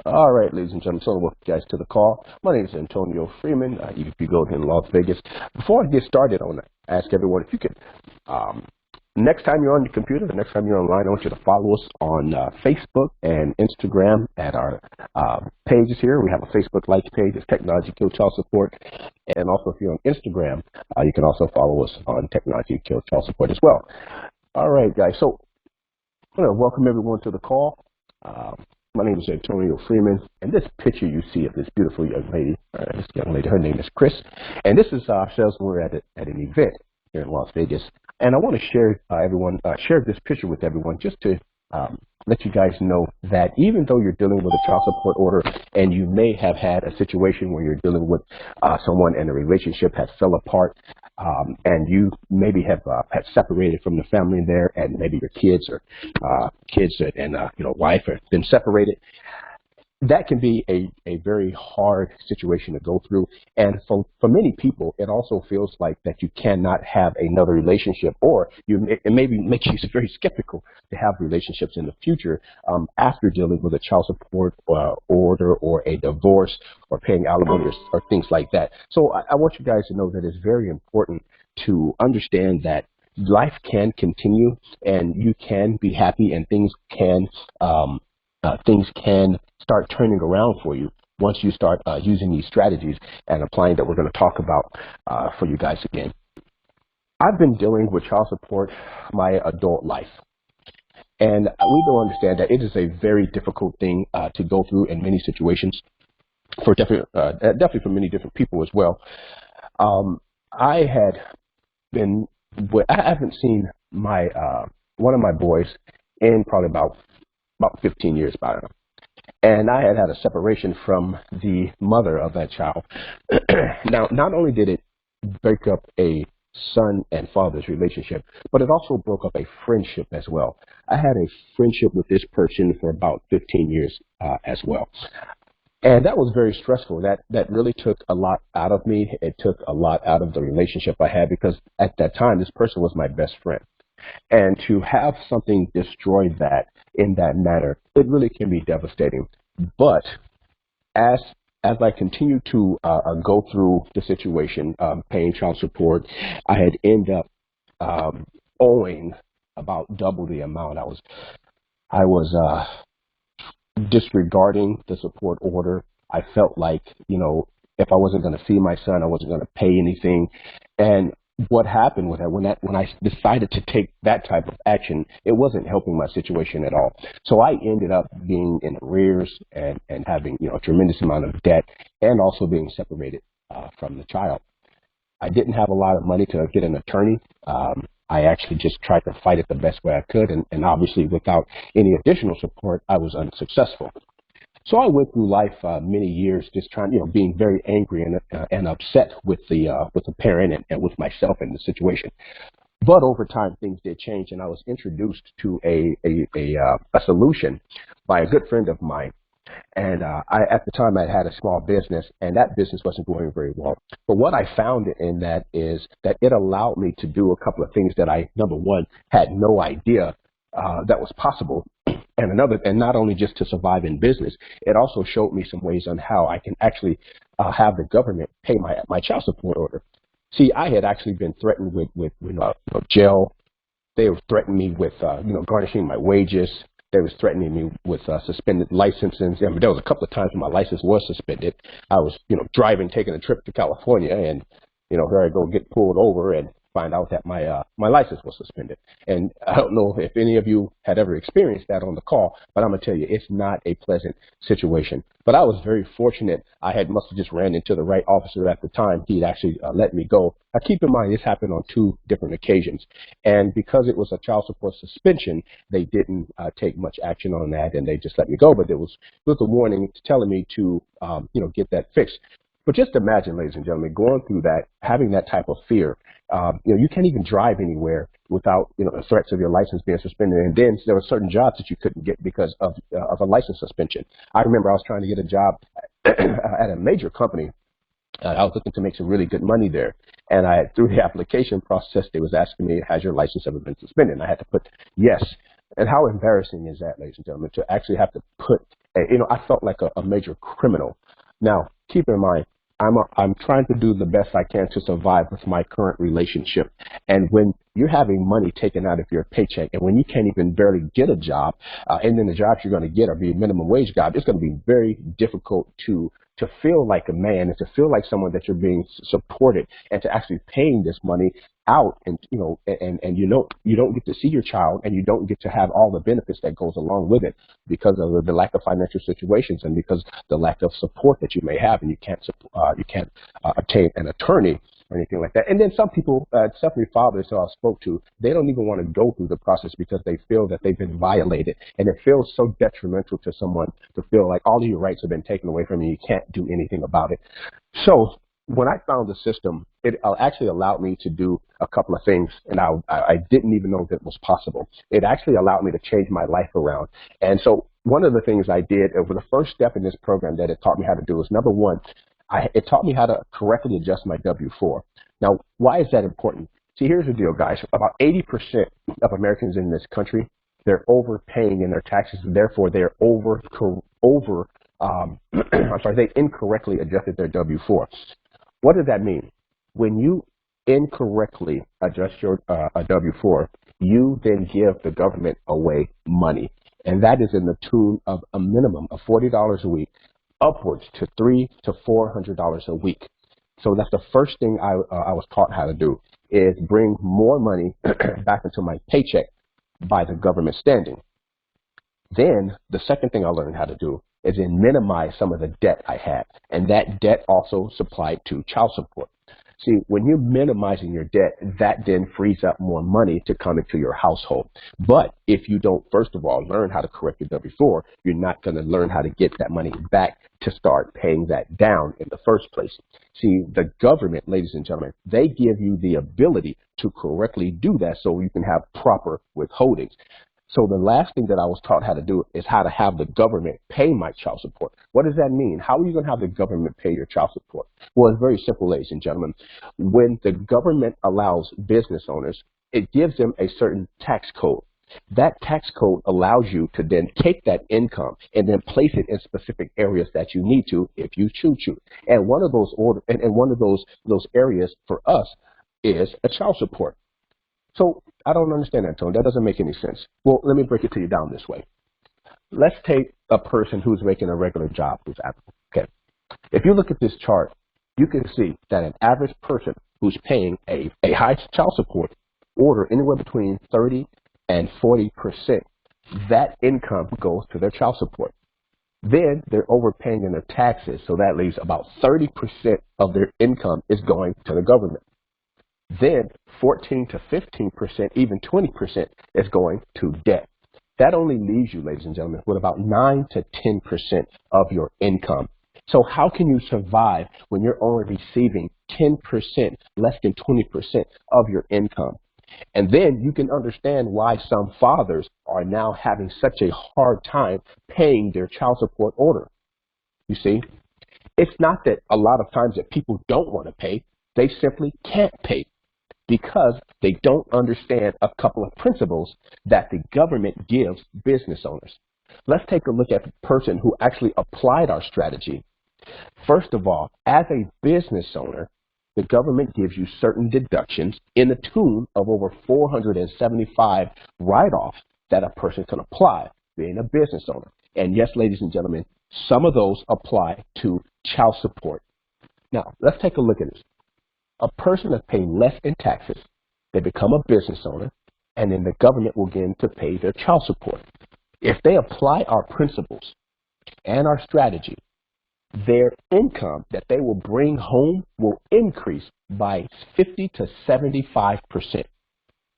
All right, ladies and gentlemen, so welcome you guys to the call. My name is Antonio Freeman, EVP Gold in Las Vegas. Before I get started, I want to ask everyone if you could, next time you're on your computer, the next time you're online, I want you to follow us on Facebook and Instagram at our pages here. We have a Facebook like page, it's Technology Kill Child Support. And also, if you're on Instagram, you can also follow us on Technology Kill Child Support as well. All right, guys, so I want to welcome everyone to the call. My name is Antonio Freeman, and this picture you see of this beautiful young lady, her name is Chris, and this is ourselves. We're at an event here in Las Vegas, and I want to share share this picture with everyone just to let you guys know that even though you're dealing with a child support order, and you may have had a situation where you're dealing with someone and the relationship has fell apart, and you maybe have separated from the family there, and maybe your kids and wife have been separated. That can be a very hard situation to go through. And for many people, it also feels like that you cannot have another relationship, or it maybe makes you very skeptical to have relationships in the future after dealing with a child support order or a divorce or paying alimony or things like that. So I want you guys to know that it's very important to understand that life can continue and you can be happy, and things can start turning around for you once you start using these strategies and applying that we're going to talk about for you guys again. I've been dealing with child support my adult life, and we do understand that it is a very difficult thing to go through in many situations, for definitely for many different people as well. I haven't seen my one of my boys in probably about 15 years by now. And I had a separation from the mother of that child. Now, not only did it break up a son and father's relationship, but it also broke up a friendship as well. I had a friendship with this person for about 15 years as well. And that was very stressful. That really took a lot out of me. It took a lot out of the relationship I had, because at that time, this person was my best friend. And to have something destroy that in that manner, it really can be devastating. But as I continued to go through the situation, paying child support, I had ended up owing about double the amount. I was disregarding the support order. I felt like, if I wasn't going to see my son, I wasn't going to pay anything. And what happened with that, when I decided to take that type of action, it wasn't helping my situation at all. So I ended up being in arrears and having a tremendous amount of debt, and also being separated from the child. I didn't have a lot of money to get an attorney. I actually just tried to fight it the best way I could, and obviously without any additional support, I was unsuccessful. So I went through life many years just trying, being very angry and upset with the parent and with myself in the situation. But over time, things did change, and I was introduced to a solution by a good friend of mine. And at the time, I had a small business, and that business wasn't going very well. But what I found in that is that it allowed me to do a couple of things that I, number one, had no idea that was possible. And not only just to survive in business, it also showed me some ways on how I can actually have the government pay my child support order. See, I had actually been threatened with jail. They were threatening me with garnishing my wages. They was threatening me with suspended licenses. I mean, there was a couple of times when my license was suspended. I was driving, taking a trip to California, and here I go, get pulled over and find out that my license was suspended. And I don't know if any of you had ever experienced that on the call, but I'm gonna tell you, it's not a pleasant situation. But I was very fortunate. Must have just ran into the right officer at the time. He'd actually let me go. Now keep in mind, this happened on 2 different occasions. And because it was a child support suspension, they didn't take much action on that, and they just let me go. But there was a warning telling me to get that fixed. But just imagine, ladies and gentlemen, going through that, having that type of fear. You can't even drive anywhere without the threats of your license being suspended. And then there were certain jobs that you couldn't get because of a license suspension. I remember I was trying to get a job at a major company. I was looking to make some really good money there. And through the application process, they was asking me, has your license ever been suspended? And I had to put yes. And how embarrassing is that, ladies and gentlemen, to actually have to put I felt like a major criminal. Now, keep in mind, I'm trying to do the best I can to survive with my current relationship. And when you're having money taken out of your paycheck, and when you can't even barely get a job, and then the jobs you're going to get are be minimum wage job, it's going to be very difficult to feel like a man and to feel like someone that you're being supported, and to actually paying this money out, and you don't get to see your child, and you don't get to have all the benefits that goes along with it because of the lack of financial situations, and because the lack of support that you may have, and you can't obtain an attorney or anything like that. And then some people, especially fathers who I spoke to, they don't even want to go through the process because they feel that they've been violated, and it feels so detrimental to someone to feel like all of your rights have been taken away from you. You can't do anything about it. So when I found the system, it actually allowed me to do a couple of things, and I didn't even know that was possible. It actually allowed me to change my life around. And so one of the things I did, over the first step in this program that it taught me how to do is, number one, it taught me how to correctly adjust my W-4. Now, why is that important? See, here's the deal, guys. About 80% of Americans in this country, they're overpaying in their taxes, and therefore they're they incorrectly adjusted their W-4. What does that mean? When you incorrectly adjust your W-4, you then give the government away money. And that is in the tune of a minimum of $40 a week, upwards to $300 to $400 a week. So that's the first thing I was taught how to do, is bring more money back into my paycheck by the government standing. Then the second thing I learned how to do is then minimize some of the debt I had. And that debt also supplied to child support. See, when you're minimizing your debt, that then frees up more money to come into your household. But if you don't, first of all, learn how to correct your W-4, you're not going to learn how to get that money back to start paying that down in the first place. See, the government, ladies and gentlemen, they give you the ability to correctly do that so you can have proper withholdings. So the last thing that I was taught how to do is how to have the government pay my child support. What does that mean? How are you going to have the government pay your child support? Well, it's very simple, ladies and gentlemen. When the government allows business owners, it gives them a certain tax code. That tax code allows you to then take that income and then place it in specific areas that you need to, if you choose to. And one of those areas for us is a child support. So I don't understand that, Tony. That doesn't make any sense. Well, let me break it to you down this way. Let's take a person who's making a regular job, who's applicable. Okay. If you look at this chart, you can see that an average person who's paying a high child support order anywhere between 30 and 40%, that income goes to their child support. Then they're overpaying in their taxes, so that leaves about 30% of their income is going to the government. Then 14 to 15%, even 20% is going to debt. That only leaves you, ladies and gentlemen, with about 9 to 10% of your income. So how can you survive when you're only receiving 10%, less than 20% of your income? And then you can understand why some fathers are now having such a hard time paying their child support order. You see, it's not that a lot of times that people don't want to pay, they simply can't pay, because they don't understand a couple of principles that the government gives business owners. Let's take a look at the person who actually applied our strategy. First of all, as a business owner, the government gives you certain deductions in the tune of over 475 write-offs that a person can apply being a business owner. And yes, ladies and gentlemen, some of those apply to child support. Now, let's take a look at this. A person that's paying less in taxes, they become a business owner, and then the government will begin to pay their child support. If they apply our principles and our strategy, their income that they will bring home will increase by 50 to 75%.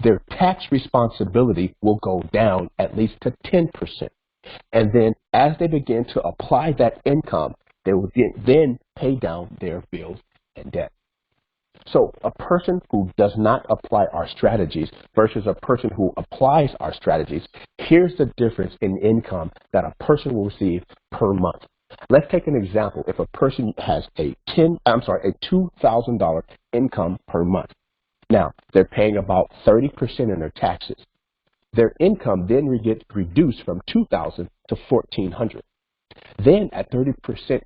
Their tax responsibility will go down at least to 10%. And then as they begin to apply that income, they will then pay down their bills and debt. So a person who does not apply our strategies versus a person who applies our strategies, here's the difference in income that a person will receive per month. Let's take an example. If a person has a $2,000 income per month. Now, they're paying about 30% in their taxes. Their income then gets reduced from $2,000 to $1,400. Then at 30%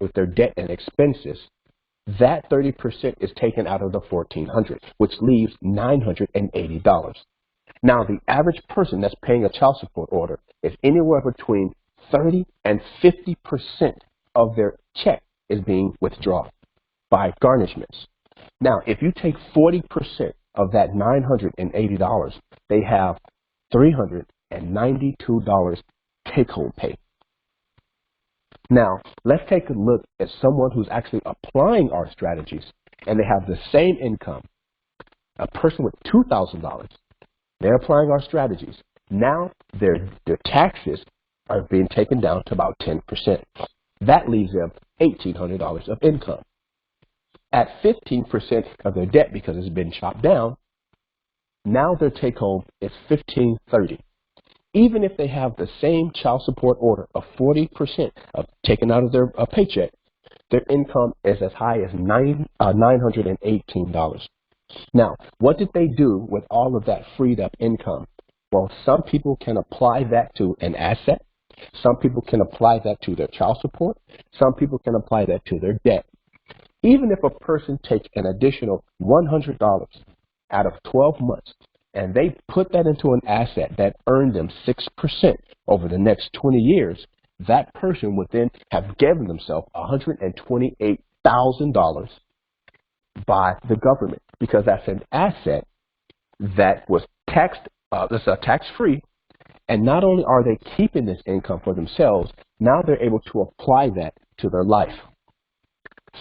with their debt and expenses, that 30% is taken out of the $1,400, which leaves $980. Now, the average person that's paying a child support order is anywhere between 30 and 50% of their check is being withdrawn by garnishments. Now, if you take 40% of that $980, they have $392 take-home pay. Now, let's take a look at someone who's actually applying our strategies and they have the same income. A person with $2,000, they're applying our strategies. Now, their taxes are being taken down to about 10%. That leaves them $1,800 of income. At 15% of their debt, because it's been chopped down, now their take home is $1,530. Even if they have the same child support order of 40% of taken out of their paycheck, their income is as high as $918. Now, what did they do with all of that freed up income? Well, some people can apply that to an asset. Some people can apply that to their child support. Some people can apply that to their debt. Even if a person takes an additional $100 out of 12 months and they put that into an asset that earned them 6% over the next 20 years, that person would then have given themselves $128,000 by the government, because that's an asset that was tax-free. And not only are they keeping this income for themselves, now they're able to apply that to their life.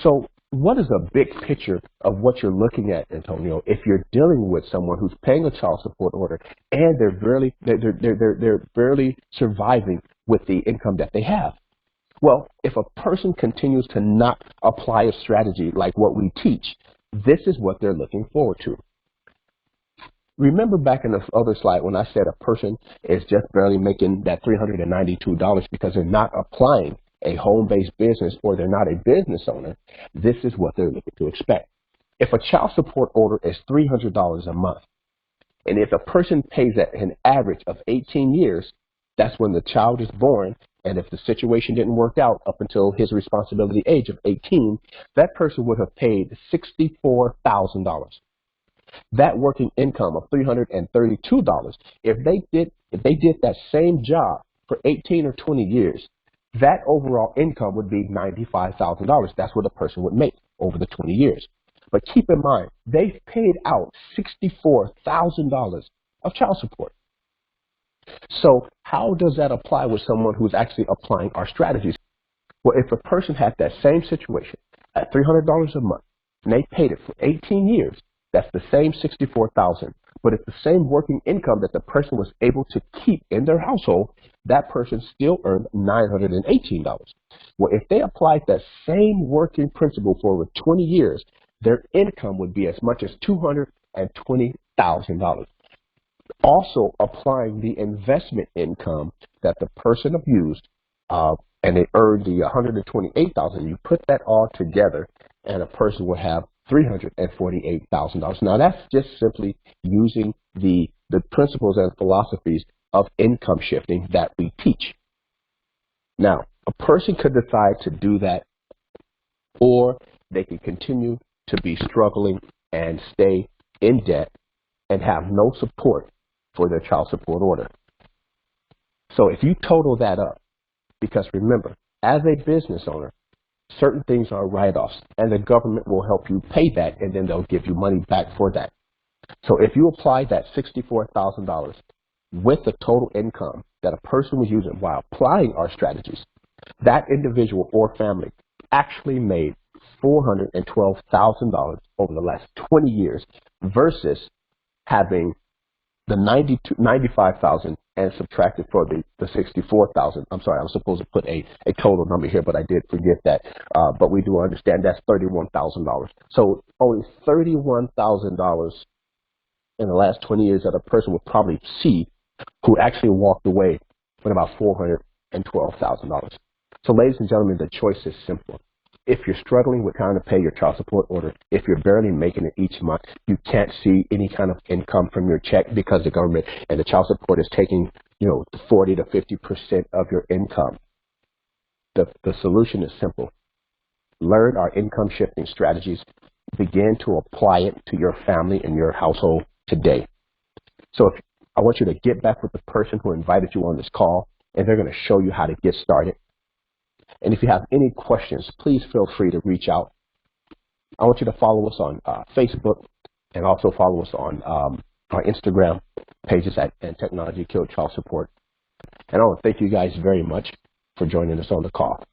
So what is a big picture of what you're looking at, Antonio, if you're dealing with someone who's paying a child support order and they're barely surviving with the income that they have? Well, if a person continues to not apply a strategy like what we teach, this is what they're looking forward to. Remember back in the other slide when I said a person is just barely making that $392 because they're not applying a home-based business or they're not a business owner. This is what they're looking to expect. If a child support order is $300 a month, and if a person pays at an average of 18 years, that's when the child is born, and if the situation didn't work out up until his responsibility age of 18, that person would have paid $64,000. That working income of $332, if they did that same job for 18 or 20 years, that overall income would be $95,000. That's what a person would make over the 20 years. But keep in mind, they've paid out $64,000 of child support. So how does that apply with someone who's actually applying our strategies? Well, if a person had that same situation at $300 a month and they paid it for 18 years, that's the same $64,000. But it's the same working income that the person was able to keep in their household, that person still earned $918. Well, if they applied that same working principle for over 20 years, their income would be as much as $220,000. Also applying the investment income that the person abused, and they earned the $128,000. You put that all together, and a person will have $348,000. Now that's just simply using the principles and philosophies of income shifting that we teach. Now, a person could decide to do that, or they can continue to be struggling and stay in debt and have no support for their child support order. So if you total that up, because remember, as a business owner, certain things are write-offs, and the government will help you pay that, and then they'll give you money back for that. So if you apply that $64,000 with the total income that a person was using while applying our strategies, that individual or family actually made $412,000 over the last 20 years versus having the $95,000 and subtracted for the $64,000. I'm sorry, I was supposed to put a total number here, but I did forget that. But we do understand that's $31,000. So only $31,000 in the last 20 years that a person would probably see who actually walked away with about $412,000. So ladies and gentlemen, the choice is simple. If you're struggling with trying to pay your child support order, if you're barely making it each month, you can't see any kind of income from your check because the government and the child support is taking, 40 to 50% of your income. The solution is simple. Learn our income shifting strategies. Begin to apply it to your family and your household today. So I want you to get back with the person who invited you on this call, and they're going to show you how to get started. And if you have any questions, please feel free to reach out. I want you to follow us on Facebook and also follow us on our Instagram pages at And Technology Killed Child Support. And I want to thank you guys very much for joining us on the call.